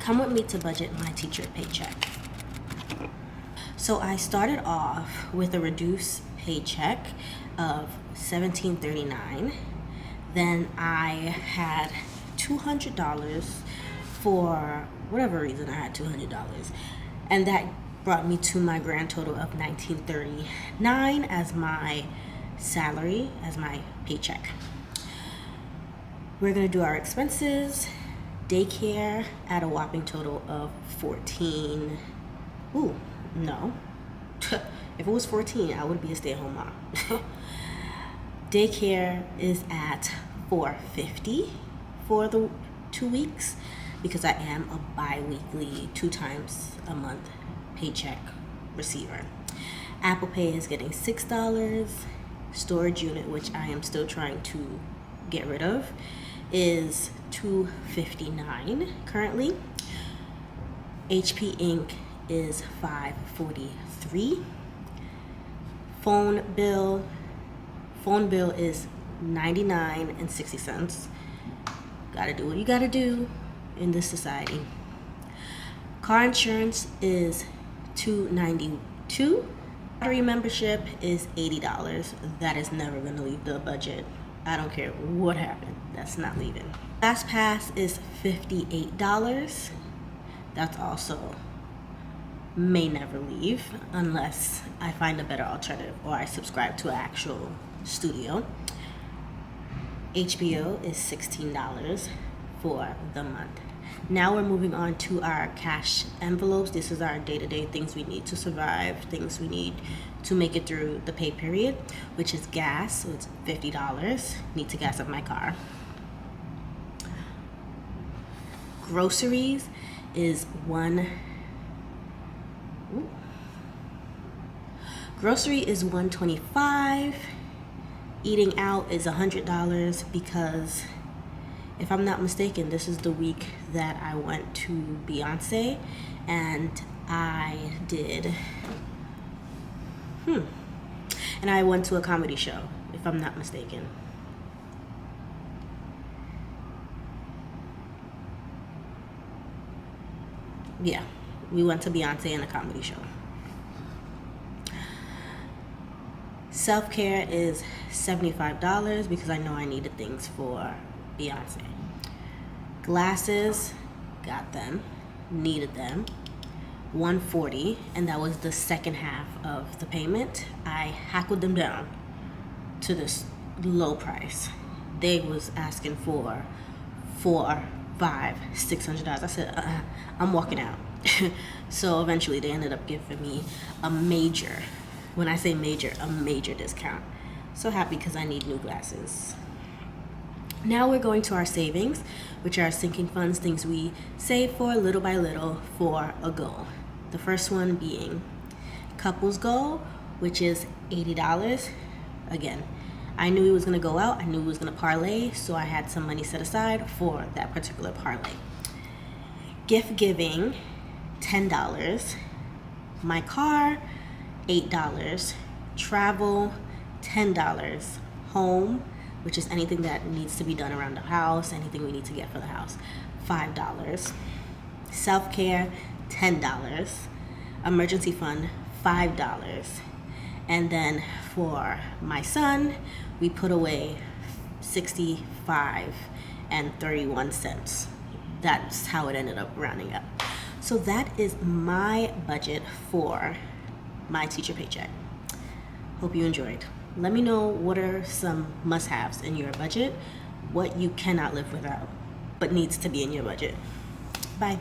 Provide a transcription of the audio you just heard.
Come with me to budget my teacher paycheck. So I started off with a reduced paycheck of $17.39. Then I had $200 for whatever reason. I had $200, and that brought me to my grand total of $19.39 as my salary, as my paycheck. We're gonna do our expenses. Daycare at a whopping total of 14. Ooh, no. If it was 14, I would be a stay-at-home mom. Daycare is at $450 for the 2 weeks because I am a bi-weekly, 2 times a month paycheck receiver. Apple Pay is getting $6. Storage unit, which I am still trying to get rid of, is $259 currently. HP Inc. is $543. Phone bill is $99.60. Gotta do what you gotta do in this society. Car insurance is $292. Lottery membership is $80. That is never gonna leave the budget. I don't care what happened, that's not leaving. Fast Pass is $58. That's also may never leave unless I find a better alternative or I subscribe to an actual studio. HBO is $16 for the month. Now we're moving on to our cash envelopes. This is our day-to-day things we need to survive, things we need to make it through the pay period, which is gas. So it's $50. Need to gas up my car. Groceries is $125. Eating out is $100 because if I'm not mistaken, this is the week that I went to Beyonce and I did and I went to a comedy show, if I'm not mistaken. Yeah, we went to Beyonce and a comedy show. Self-care is $75 because I know I needed things for Beyonce. Glasses, got them, needed them. $140, and that was the second half of the payment. I hackled them down to this low price. They was asking for $400, $500, $600. I said, I'm walking out. So eventually they ended up giving me a major, when I say major, a major discount. So happy because I need new glasses. Now we're going to our savings, which are sinking funds, things we save for little by little for a goal. The first one being couples goal, which is $80. Again, I knew he was gonna go out, I knew he was gonna parlay, so I had some money set aside for that particular parlay. Gift giving, $10. My car, $8. Travel, $10. Home, which is anything that needs to be done around the house, anything we need to get for the house, $5. Self-care, $10. Emergency fund, $5. And then for my son, we put away $65.31. That's how it ended up rounding up. So that is my budget for my teacher paycheck. Hope you enjoyed. Let me know what are some must-haves in your budget, what you cannot live without, but needs to be in your budget. Bye.